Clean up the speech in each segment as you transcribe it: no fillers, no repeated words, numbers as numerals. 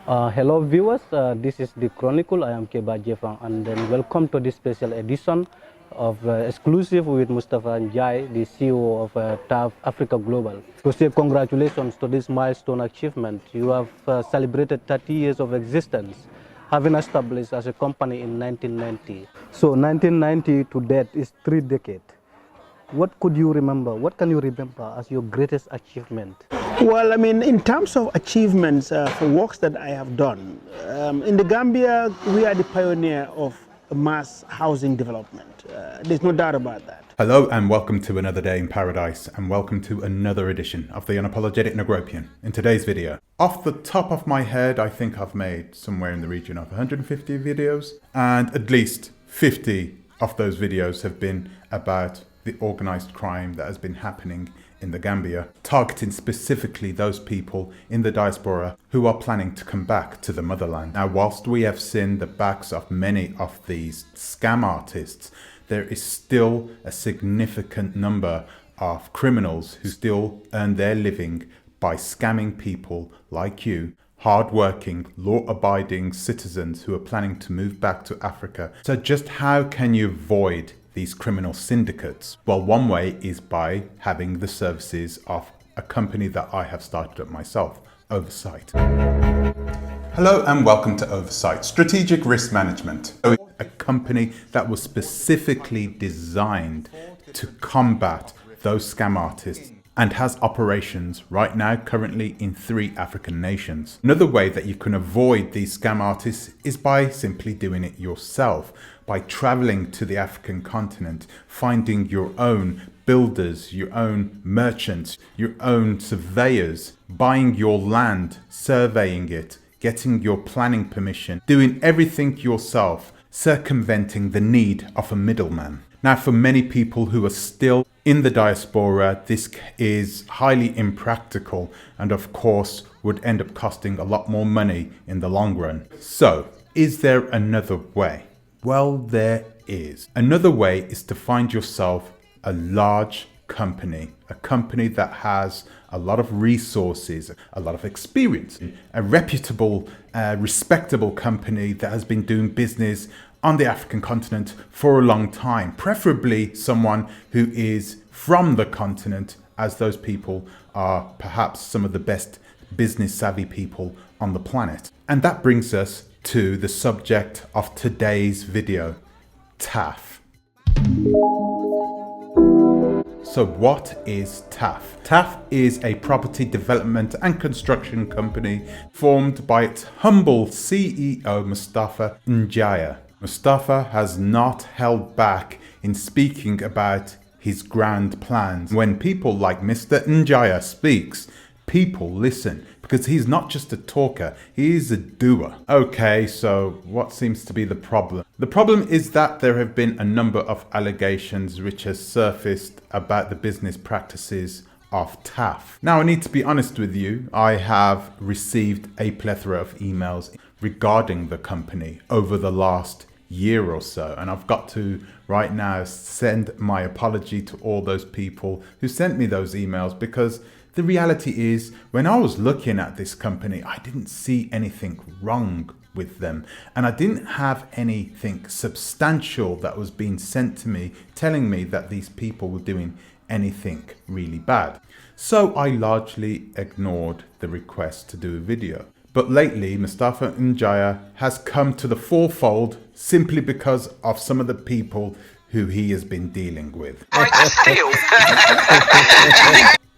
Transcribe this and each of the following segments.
Hello viewers, this is the Chronicle. I am Keba Jefang, and then welcome to this special edition of exclusive with Mustafa NJYIE, the CEO of TAF Africa Global. To say congratulations to this milestone achievement. You have celebrated 30 years of existence, having established as a company in 1990. So 1990 to date is 3 decades. What could you remember? What can you remember as your greatest achievement? Well, I mean, in terms of achievements for works that I have done, in the Gambia, we are the pioneer of mass housing development. There's no doubt about that. Hello and welcome to another day in paradise, and welcome to another edition of the Unapologetic Negropean. In today's video, off the top of my head, I think I've made somewhere in the region of 150 videos, and at least 50 of those videos have been about the organized crime that has been happening in the Gambia, targeting specifically those people in the diaspora who are planning to come back to the motherland. Now, whilst we have seen the backs of many of these scam artists, there is still a significant number of criminals who still earn their living by scamming people like you, hard-working, law-abiding citizens who are planning to move back to Africa. So just how can you avoid these criminal syndicates? Well, one way is by having the services of a company that I have started up myself, Ovversight. Hello and welcome to Ovversight, Strategic Risk Management, a company that was specifically designed to combat those scam artists and has operations right now currently in 3 African nations. Another way that you can avoid these scam artists is by simply doing it yourself, by traveling to the African continent, finding your own builders, your own merchants, your own surveyors, buying your land, surveying it, getting your planning permission, doing everything yourself, circumventing the need of a middleman. Now, for many people who are still in the diaspora, this is highly impractical and of course would end up costing a lot more money in the long run. So, is there another way? Well, there is. Another way is to find yourself a large company, a company that has a lot of resources, a lot of experience, a reputable, respectable company that has been doing business on the African continent for a long time, preferably someone who is from the continent, as those people are perhaps some of the best business savvy people on the planet. And that brings us to the subject of today's video, TAF. So what is TAF? TAF is a property development and construction company formed by its humble CEO, Mustafa NJYIE. Mustafa has not held back in speaking about his grand plans. When people like Mr. NJYIE speaks, people listen, because he's not just a talker, he is a doer. Okay, so what seems to be the problem? The problem is that there have been a number of allegations which has surfaced about the business practices of TAF. Now, I need to be honest with you, I have received a plethora of emails regarding the company over the last year or so, and I've got to right now send my apology to all those people who sent me those emails, because the reality is, when I was looking at this company, I didn't see anything wrong with them, and I didn't have anything substantial that was being sent to me telling me that these people were doing anything really bad. So I largely ignored the request to do a video. But lately, Mustafa NJYIE has come to the forefold simply because of some of the people who he has been dealing with.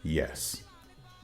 Yes,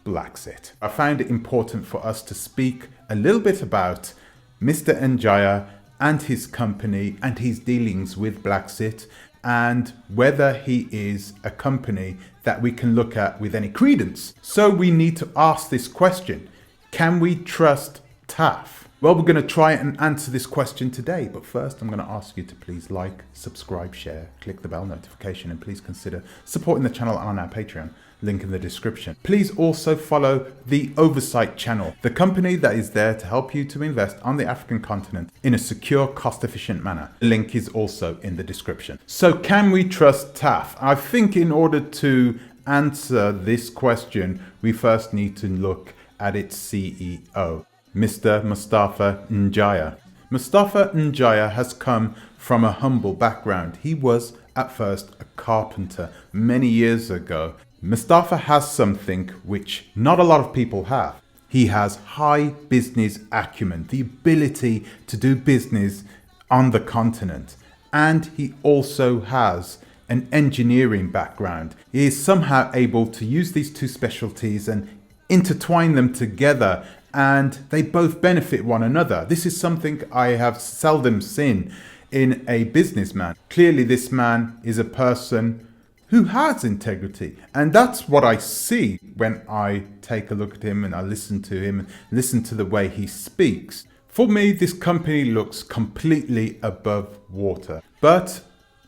BLAXIT. I found it important for us to speak a little bit about Mr. NJYIE and his company and his dealings with BLAXIT, and whether he is a company that we can look at with any credence. So we need to ask this question: can we trust TAF? Well, we're going to try and answer this question today, but first I'm going to ask you to please like, subscribe, share, click the bell notification, and please consider supporting the channel on our Patreon, link in the description. Please also follow the Ovversight channel, the company that is there to help you to invest on the African continent in a secure, cost-efficient manner. The link is also in the description. So can we trust TAF? I think in order to answer this question, we first need to look at its CEO. Mr. Mustafa NJYIE. Mustafa NJYIE has come from a humble background. He was at first a carpenter many years ago. Mustafa has something which not a lot of people have. He has high business acumen, the ability to do business on the continent. And he also has an engineering background. He is somehow able to use these two specialties and intertwine them together, and they both benefit one another. This is something I have seldom seen in a businessman. Clearly this man is a person who has integrity, and that's what I see when I take a look at him and I listen to him and listen to the way he speaks. For me, this company looks completely above water, but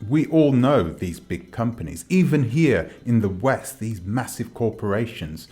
we all know these big companies, even here in the West, these massive corporations,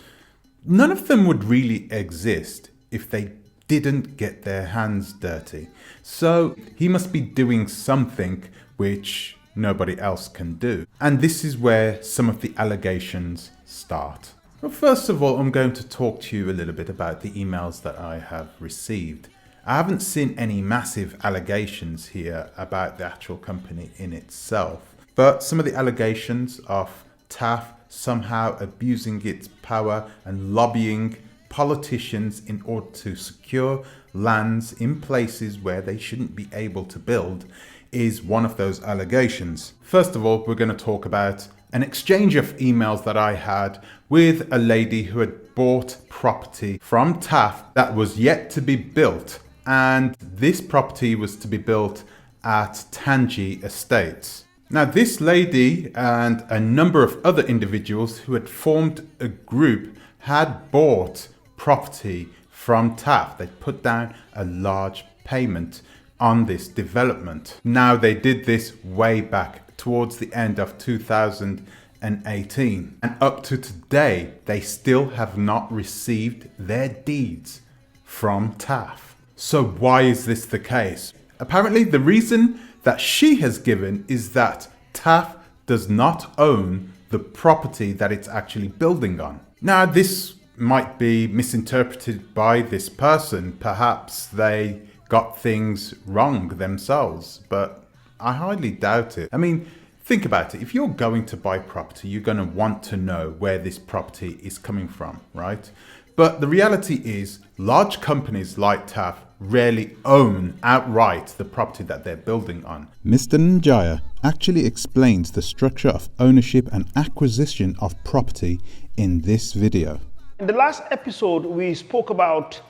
none of them would really exist if they didn't get their hands dirty. So he must be doing something which nobody else can do. And this is where some of the allegations start. Well, first of all, I'm going to talk to you a little bit about the emails that I have received. I haven't seen any massive allegations here about the actual company in itself, but some of the allegations of TAF somehow abusing its power and lobbying politicians in order to secure lands in places where they shouldn't be able to build is one of those allegations. First of all, we're going to talk about an exchange of emails that I had with a lady who had bought property from TAF that was yet to be built. And this property was to be built at TANJI estates. Now this lady and a number of other individuals who had formed a group had bought property from TAF. They put down a large payment on this development. Now they did this way back towards the end of 2018, and up to today they still have not received their deeds from TAF. So why is this the case? Apparently the reason that she has given is that TAF does not own the property that it's actually building on. Now this might be misinterpreted by this person. Perhaps they got things wrong themselves, but I highly doubt it. I mean, think about it. If you're going to buy property, you're going to want to know where this property is coming from, right? But the reality is large companies like TAF rarely own outright the property that they're building on. Mr. NJYIE actually explains the structure of ownership and acquisition of property in this video. In the last episode, we spoke about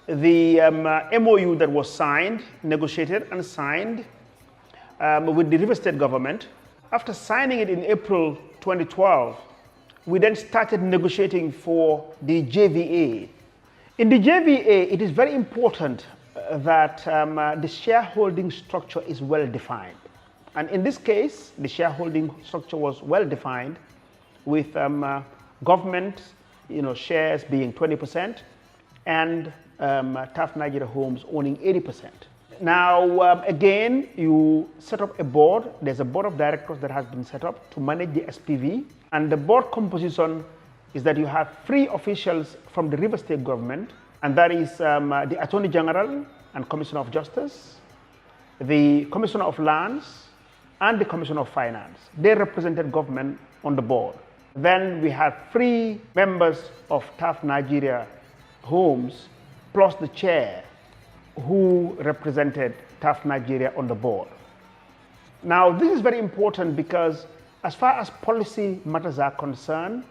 the MOU that was signed, negotiated and signed with the River State government. After signing it in April 2012, we then started negotiating for the JVA. In the JVA, it is very important that the shareholding structure is well defined. And in this case, the shareholding structure was well defined with government shares being 20% and TAF Nigeria Homes owning 80%. Now, again, you set up a board. There's a board of directors that has been set up to manage the SPV. And the board composition is that you have 3 officials from the River State government, and that is the Attorney General and Commissioner of Justice, the Commissioner of Lands, and the Commissioner of Finance. They represented government on the board. Then we have 3 members of TAF Nigeria Homes, plus the chair, who represented TAF Nigeria on the board. Now, this is very important because as far as policy matters are concerned,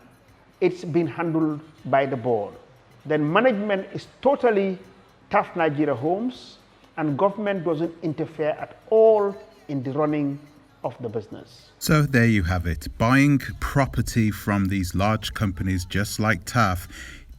it's been handled by the board. Then management is totally TAF Nigeria Homes, and government doesn't interfere at all in the running of the business. So there you have it. Buying property from these large companies just like TAF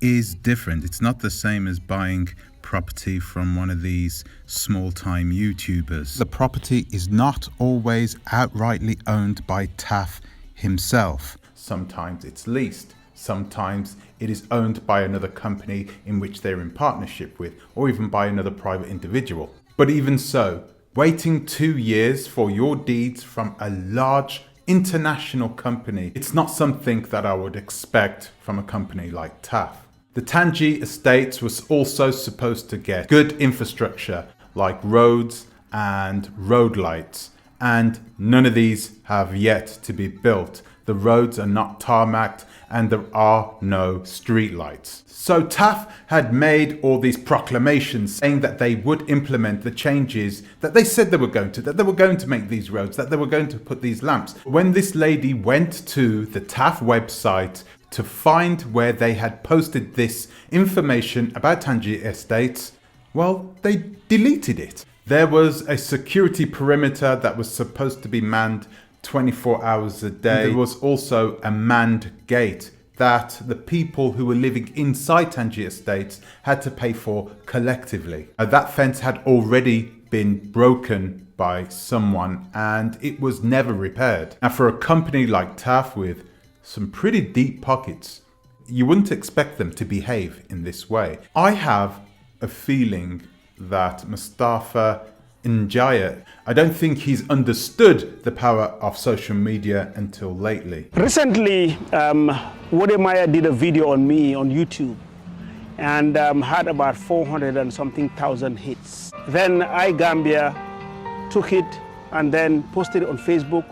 is different. It's not the same as buying property from one of these small-time YouTubers. The property is not always outrightly owned by TAF himself. Sometimes it's leased. Sometimes it is owned by another company in which they're in partnership with, or even by another private individual. But even so, waiting 2 years for your deeds from a large international company, it's not something that I would expect from a company like TAF. The TANJI estates was also supposed to get good infrastructure like roads and road lights, and none of these have yet to be built. The roads are not tarmacked and there are no street lights. So TAF had made all these proclamations saying that they would implement the changes that they said they were going to, that they were going to make these roads, that they were going to put these lamps. When this lady went to the TAF website to find where they had posted this information about TANJI estates, well, they deleted it. There was a security perimeter that was supposed to be manned 24 hours a day. There was also a manned gate that the people who were living inside TANJI estates had to pay for collectively. That fence had already been broken by someone and it was never repaired. Now, for a company like TAF with some pretty deep pockets, you wouldn't expect them to behave in this way. I have a feeling that MUSTAFA NJYIE, I don't think he's understood the power of social media until lately. Recently, UNBIASED did a video on me on YouTube and had about 400 and something thousand hits. Then iGambia took it and then posted it on Facebook,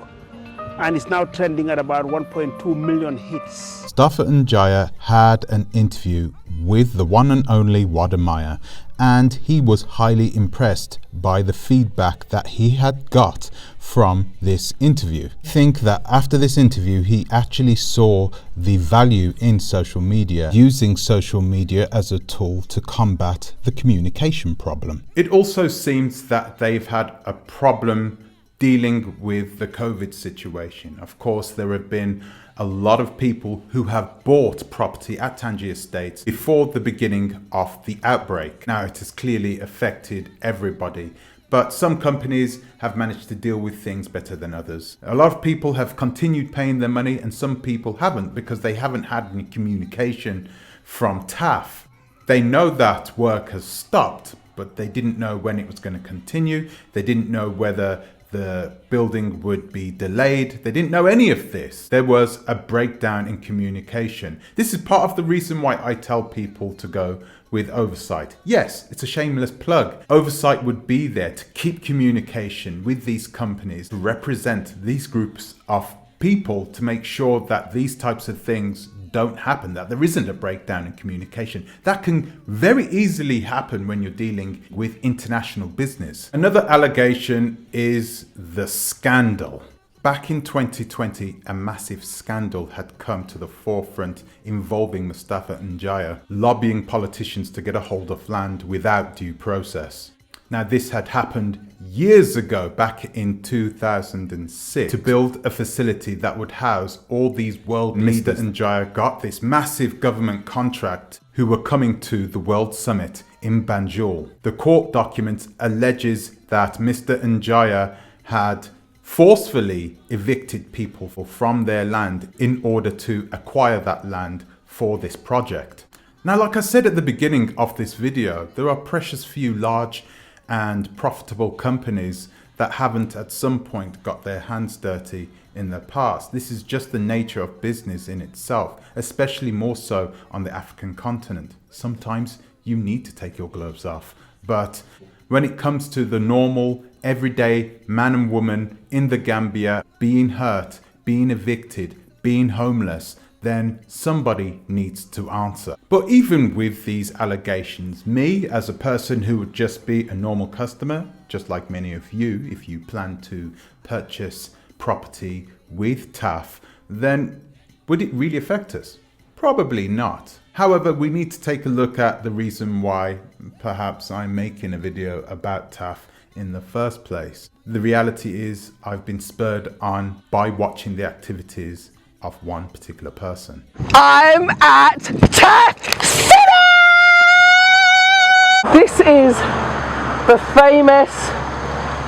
and it's now trending at about 1.2 million hits. MUSTAFA NJYIE had an interview with the one and only Wadamaya, and he was highly impressed by the feedback that he had got from this interview. I think that after this interview he actually saw the value in social media, using social media as a tool to combat the communication problem. It also seems that they've had a problem dealing with the COVID situation. Of course, there have been a lot of people who have bought property at TANJI estates before the beginning of the outbreak. Now, it has clearly affected everybody, but some companies have managed to deal with things better than others. A lot of people have continued paying their money and some people haven't, because they haven't had any communication from TAF. They know that work has stopped, but they didn't know when it was going to continue. They didn't know whether the building would be delayed. They didn't know any of this. There was a breakdown in communication. This is part of the reason why I tell people to go with Oversight. Yes, it's a shameless plug. Oversight would be there to keep communication with these companies, to represent these groups of people, to make sure that these types of things don't happen, that there isn't a breakdown in communication. That can very easily happen when you're dealing with international business. Another allegation is the scandal. Back in 2020, a massive scandal had come to the forefront involving MUSTAFA NJYIE lobbying politicians to get a hold of land without due process. Now, this had happened years ago, back in 2006, to build a facility that would house all these world leaders. Mr. NJYIE got this massive government contract who were coming to the World Summit in Banjul. The court document alleges that Mr. NJYIE had forcefully evicted people from their land in order to acquire that land for this project. Now, like I said at the beginning of this video, there are precious few large and profitable companies that haven't at some point got their hands dirty in the past. This is just the nature of business in itself, especially more so on the African continent. Sometimes you need to take your gloves off. But when it comes to the normal, everyday man and woman in the Gambia being hurt, being evicted, being homeless, then somebody needs to answer. But even with these allegations, me as a person who would just be a normal customer, just like many of you, if you plan to purchase property with TAF, then would it really affect us? Probably not. However, we need to take a look at the reason why perhaps I'm making a video about TAF in the first place. The reality is I've been spurred on by watching the activities of one particular person. I'm at Tech City! This is the famous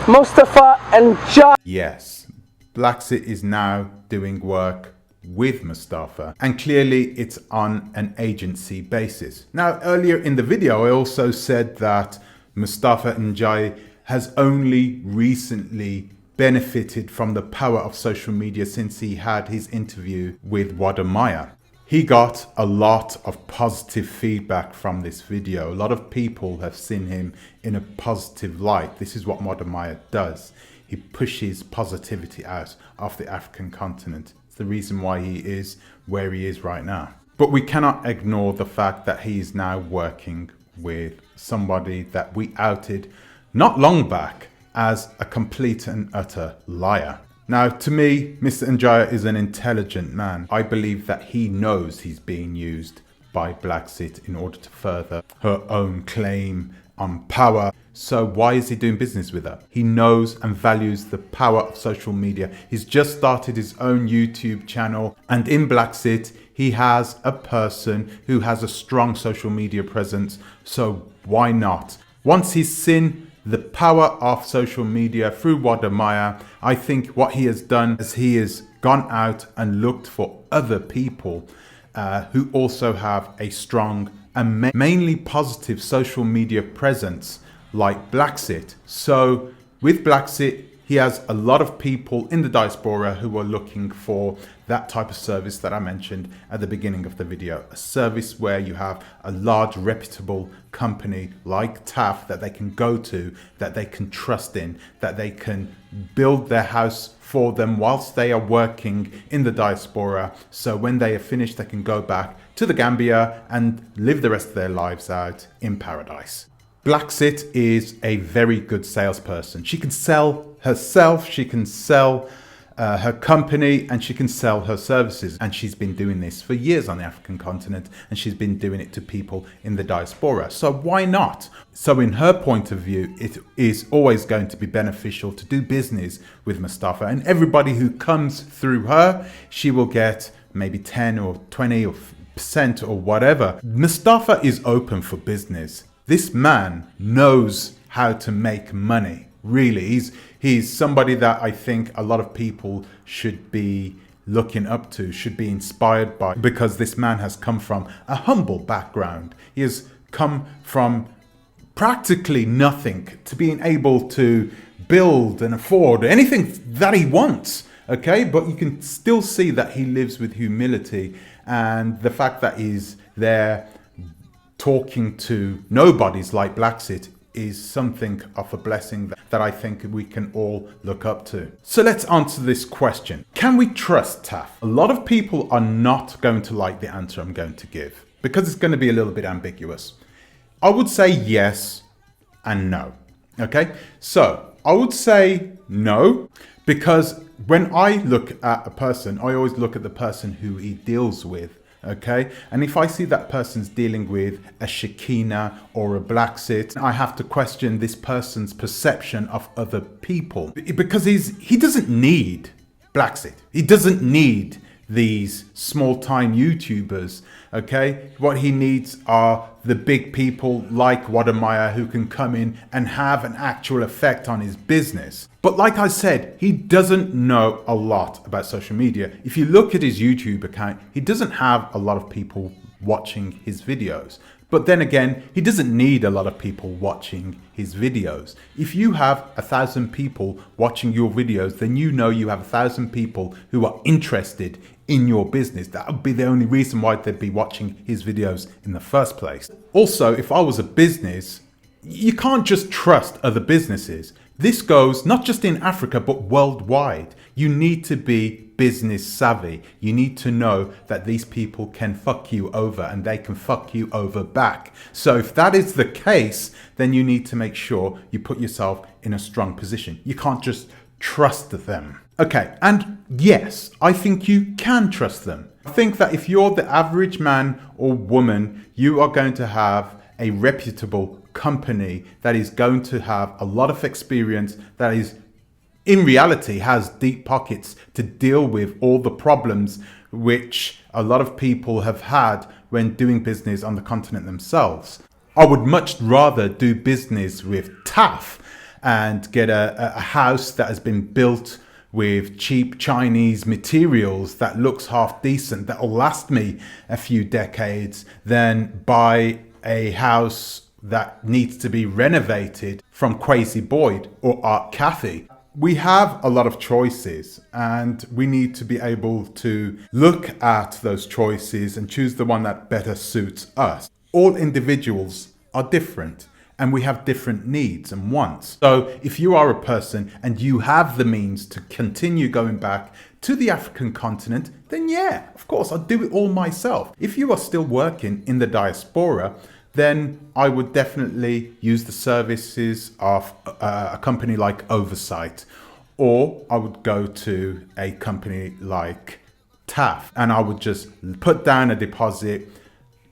MUSTAFA NJYIE. Yes, BLAXIT is now doing work with MUSTAFA, and clearly it's on an agency basis. Now, earlier in the video I also said that MUSTAFA NJYIE has only recently benefited from the power of social media since he had his interview with Wadamaya. He got a lot of positive feedback from this video. A lot of people have seen him in a positive light. This is what MUSTAFA does. He pushes positivity out of the African continent. It's the reason why he is where he is right now. But we cannot ignore the fact that he is now working with somebody that we outed not long back as a complete and utter liar. Now, to me, Mr. NJYIE is an intelligent man. I believe that he knows he's being used by BLAXIT in order to further her own claim on power. So why is he doing business with her? He knows and values the power of social media. He's just started his own YouTube channel, and in BLAXIT, he has a person who has a strong social media presence. So why not? Once he's seen the power of social media through MUSTAFA, I think what he has done is he has gone out and looked for other people who also have a strong and mainly positive social media presence like BLAXIT. So with BLAXIT, he has a lot of people in the diaspora who are looking for that type of service that I mentioned at the beginning of the video. A service where you have a large reputable company like TAF that they can go to, that they can trust in, that they can build their house for them whilst they are working in the diaspora. So when they are finished, they can go back to the Gambia and live the rest of their lives out in paradise. BLAXIT is a very good salesperson. She can sell herself, she can sell her company, and she can sell her services. And she's been doing this for years on the African continent, and she's been doing it to people in the diaspora. So why not? So in her point of view, it is always going to be beneficial to do business with MUSTAFA, and everybody who comes through her, she will get maybe 10 or 20% or whatever. MUSTAFA is open for business. This man knows how to make money. Really, he's somebody that I think a lot of people should be looking up to, should be inspired by, because this man has come from a humble background. He has come from practically nothing to being able to build and afford anything that he wants. Okay, but you can still see that he lives with humility, and the fact that he's there talking to nobodies like BLAXIT is something of a blessing that I think we can all look up to. So let's answer this question. Can we trust TAF? A lot of people are not going to like the answer I'm going to give because it's going to be a little bit ambiguous. I would say yes and no. Okay, so I would say no, because when I look at a person, I always look at the person who he deals with. Okay, and if I see that person's dealing with a Shekinah or a BLAXIT, I have to question this person's perception of other people, because he doesn't need BLAXIT. He doesn't need these small-time YouTubers. Okay, what he needs are the big people like MUSTAFA who can come in and have an actual effect on his business. But like I said, he doesn't know a lot about social media. If you look at his YouTube account, he doesn't have a lot of people watching his videos. But then again, he doesn't need a lot of people watching his videos. If you have 1,000 people watching your videos, then you know you have 1,000 people who are interested in your business. That would be the only reason why they'd be watching his videos in the first place. Also, if I was a business, you can't just trust other businesses. This goes not just in Africa, but worldwide. You need to be business savvy. You need to know that these people can fuck you over and they can fuck you over back. So if that is the case, then you need to make sure you put yourself in a strong position. You can't just trust them. Okay, and yes, I think you can trust them. I think that if you're the average man or woman, you are going to have a reputable company that is going to have a lot of experience, that is in reality has deep pockets to deal with all the problems which a lot of people have had when doing business on the continent themselves. I would much rather do business with TAF and get a house that has been built with cheap Chinese materials that looks half decent, that will last me a few decades, than buy a house that needs to be renovated from Crazy Boyd or Art Cathy. We have a lot of choices and we need to be able to look at those choices and choose the one that better suits us. All individuals are different and we have different needs and wants. So if you are a person and you have the means to continue going back to the African continent, then yeah, of course, I'll do it all myself. If you are still working in the diaspora, then I would definitely use the services of a company like Ovversight, or I would go to a company like TAF and I would just put down a deposit,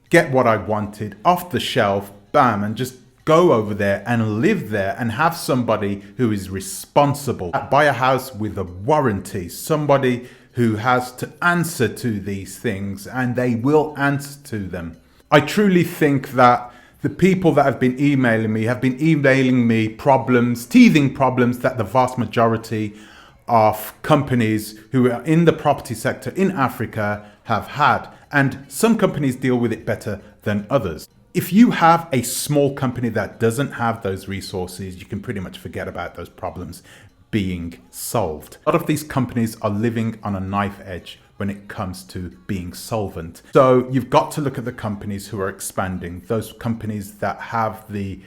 get what I wanted off the shelf, bam, and just go over there and live there and have somebody who is responsible. Buy a house with a warranty, somebody who has to answer to these things and they will answer to them. I truly think that the people that have been emailing me problems, teething problems that the vast majority of companies who are in the property sector in Africa have had. And some companies deal with it better than others. If you have a small company that doesn't have those resources, you can pretty much forget about those problems being solved. A lot of these companies are living on a knife edge when it comes to being solvent. So you've got to look at the companies who are expanding, those companies that have the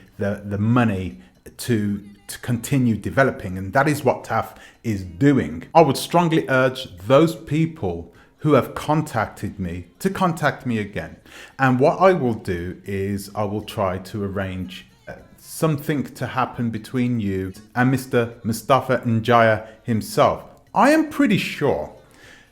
money to continue developing, and that is what TAF is doing. I would strongly urge those people who have contacted me to contact me again. And what I will do is I will try to arrange something to happen between you and Mr. Mustafa NJYIE himself. I am pretty sure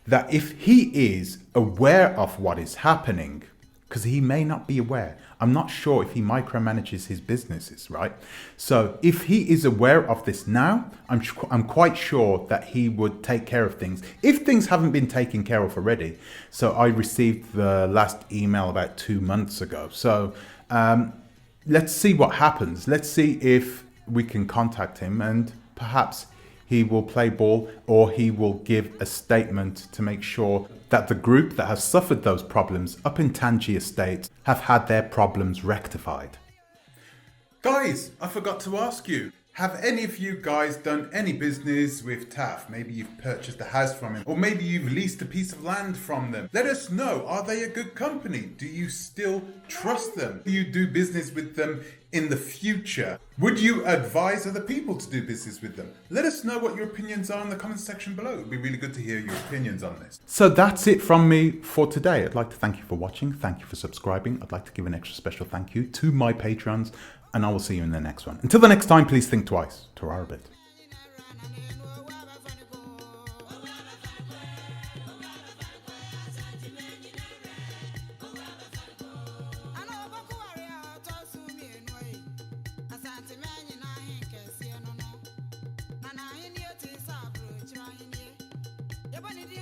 that if he is aware of what is happening, because he may not be aware, I'm not sure if he micromanages his businesses, right? So if he is aware of this now, I'm quite sure that he would take care of things if things haven't been taken care of already. So I received the last email about 2 months ago. So let's see what happens. Let's see if we can contact him and perhaps he will play ball or he will give a statement to make sure that the group that has suffered those problems up in TANJI estate have had their problems rectified. Guys, I forgot to ask you, have any of you guys done any business with TAF? Maybe you've purchased a house from him, or maybe you've leased a piece of land from them. Let us know, are they a good company? Do you still trust them? Do you do business with them in the future? Would you advise other people to do business with them? Let us know what your opinions are in the comment section below. It'd be really good to hear your opinions on this. So that's it from me for today. I'd like to thank you for watching. Thank you for subscribing. I'd like to give an extra special thank you to my patrons, and I will see you in the next one. Until the next time, please think twice. Torah a bit. Everybody,